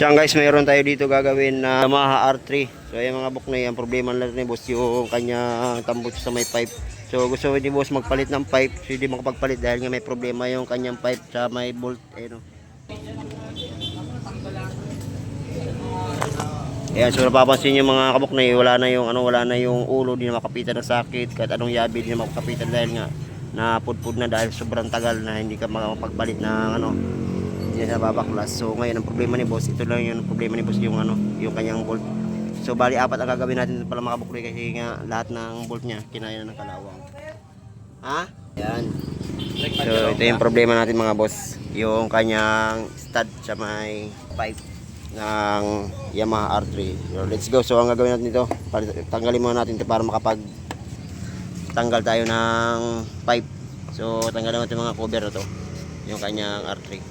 Siya guys, mayroon tayo dito gagawin na Yamaha R3. So ayan mga buknoy, ang problema lang ni boss yung kanya tambot sa may pipe. So gusto ni boss magpalit ng pipe, so hindi makapagpalit dahil nga may problema yung kanyang pipe sa may bolt. Ayan o. Ayan, so napapansin yung mga kabuknoy, wala na yung ulo, di na makapitan ng sakit, kahit anong yabi di na makapitan dahil nga napudpud na dahil sobrang tagal na hindi ka makapagpalit ng hindi na babaklas. So ngayon ang problema ni boss, ito lang yung problema ni boss, yung yung kanyang bolt. So bali apat ang gagawin natin para makabukloy kasi nga lahat ng bolt niya kinaya na ng kalawang. Ha? Ayan. So ito yung problema natin mga boss, yung kanyang stud sa may pipe ng Yamaha R3. So let's go. So ang gagawin natin dito, tanggalin muna natin ito para makapag tanggal tayo ng pipe. So tanggalin natin mga cover na to, yung kanyang R3.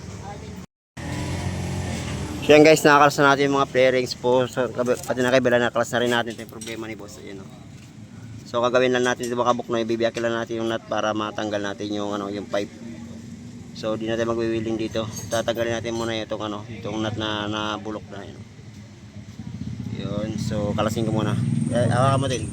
So yan guys, nakakalas na natin yung mga fairings po. So pati na kabila, nakalas na rin natin ito yung problema ni boss. Ayan, so gagawin lang natin ito mga buknoy, bibiyakin lang natin yung nut para matanggal natin yung yung pipe. So di natin magwiwiling dito. Tatanggalin natin muna itong nut na nabulok na yun. Yun, so kalasin ko muna. Hawakan mo din.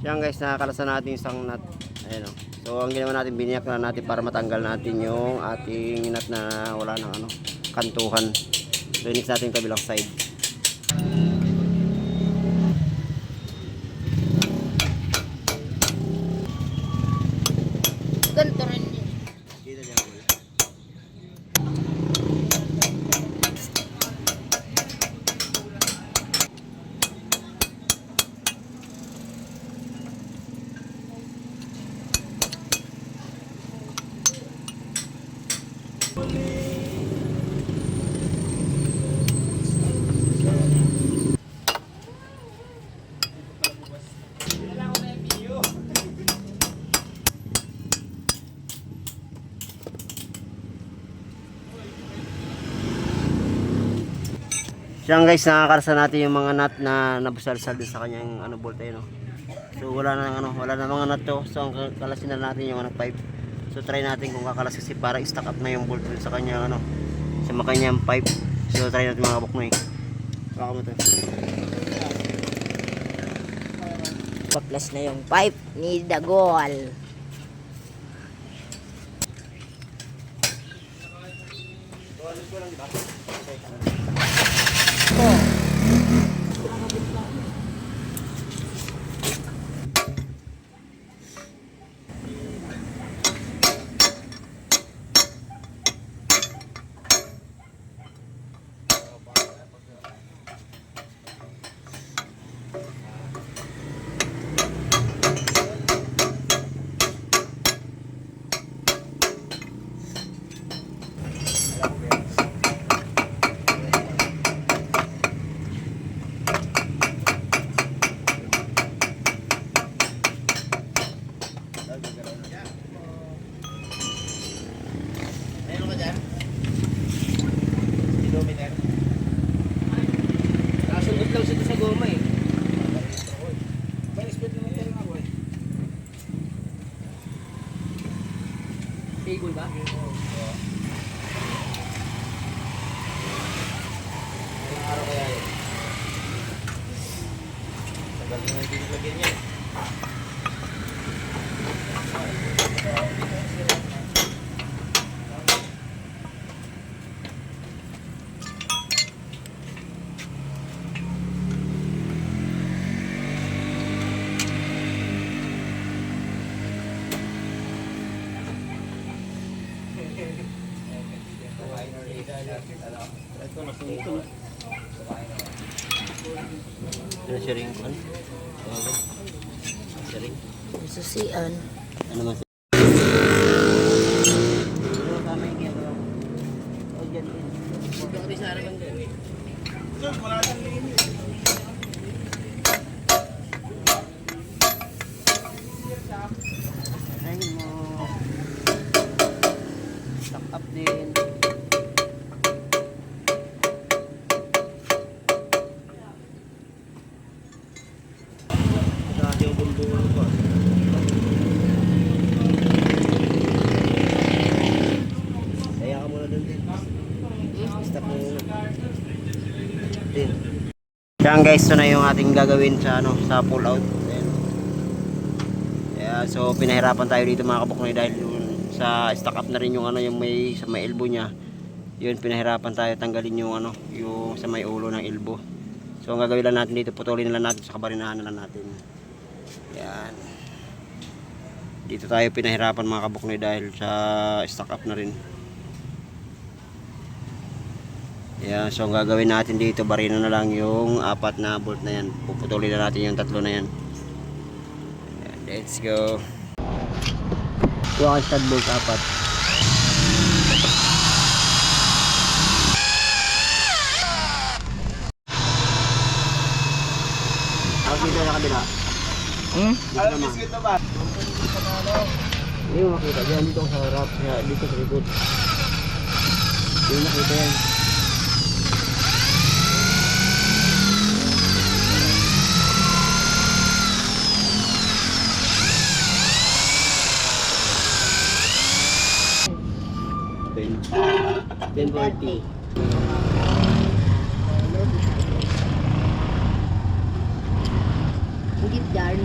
Yan guys, nakakalasan natin isang nut. Ayan o. So ang ginawa natin, biniyak na natin para matanggal natin yung ating nut na wala ng kantuhan. So next natin yung kabilang side. Ganito rin yun. Dito dyan. Siya guys, nakakarsa natin yung mga nut na nabusal-sal din sa kanyang bolt no. So wala na mga nut to. So kalasin na natin yung pipe. So try natin kung kakalas kasi para i-stack up na yung bolt sa kanyang sa kanyang pipe. So try natin mga buknoy. Baka mo to. Baklas na yung pipe ni Dagol. Nakasundot lang siya sa goma eh. Table ba? Ilang araw kaya yun? Tagal na yung pinilagyan niya. Ito na ito. Ano siya rin ko? Siya rin. Susian. Ano man siya? Tama yung kaya ba? O dyan din. Huwag ako sa harapan dyan. Wala kang linis. Ayun mo. Stock up din. Yung guys, ito na yung ating gagawin sa ano, sa pull out. Ayan. Yeah, so pinahirapan tayo dito mga kabuknoy dahil yung sa stock up na rin yung ano, yung may sa may elbow niya. Yun, pinahirapan tayo tanggalin yung ano, yung sa may ulo ng elbow. So ang gagawin lang natin dito, putulin na lang natin sa kabarinahan na lang natin. Yan. Dito tayo pinahirapan mga kabuknoy dahil sa stock up na rin. Yan, so ang gagawin natin dito, barina na lang yung 4 na bolt na yan. Puputulin na natin yung 3 na yan. Yan, let's go. Kuha ka stud bolt 4. Dito na kabila. Alam mo dito ba? Hindi mo makita dyan, dito sa harap, dito sa likod. Hindi mo makita yan. $10.40. Hindi darn.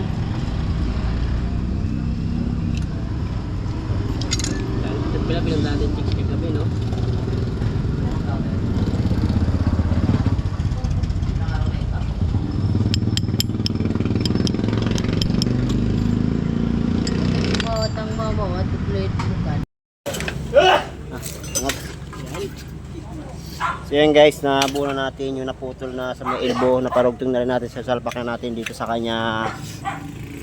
Bilang natin chicks kagabi, no? Tang mama at plate bukan. So yan guys, nabuo na natin yung naputol na sa may elbow, naparugtong na rin natin sa salpak na natin dito sa kanya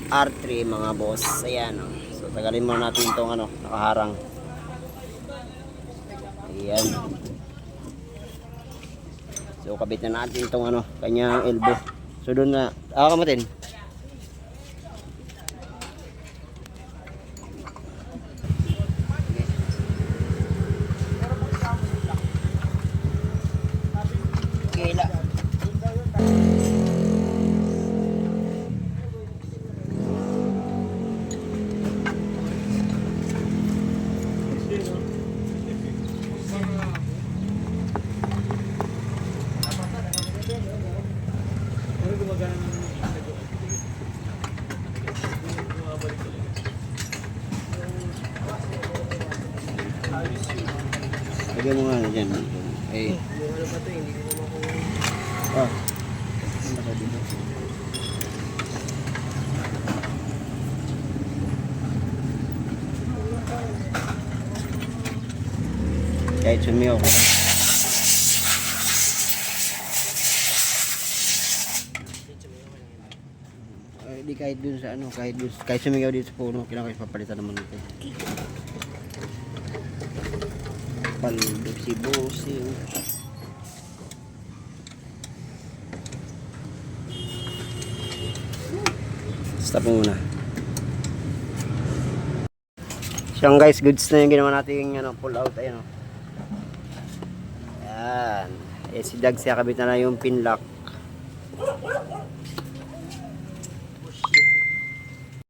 R3 mga boss. Ayan, oh. So tagalin muna natin itong ano, nakaharang. Ayan. So kabit na natin itong ano, kanyang elbow. So doon na, kamatin. Kila. Lagyan mo nga na dyan. Ay. Ano ba ito? Hindi ko naman kung... Ah. Ano ba dito? Kahit sumiyaw ko. Di kahit dun sa ano, kahit sumigaw dito sa puno, kailangan papalitan naman natin. Palbusi-busi. Stop muna. Siyang guys, goods na yung ginawa natin ano, pull out. Ayan o. Ayan. Eh, si Dag siya kabit na yung pin lock.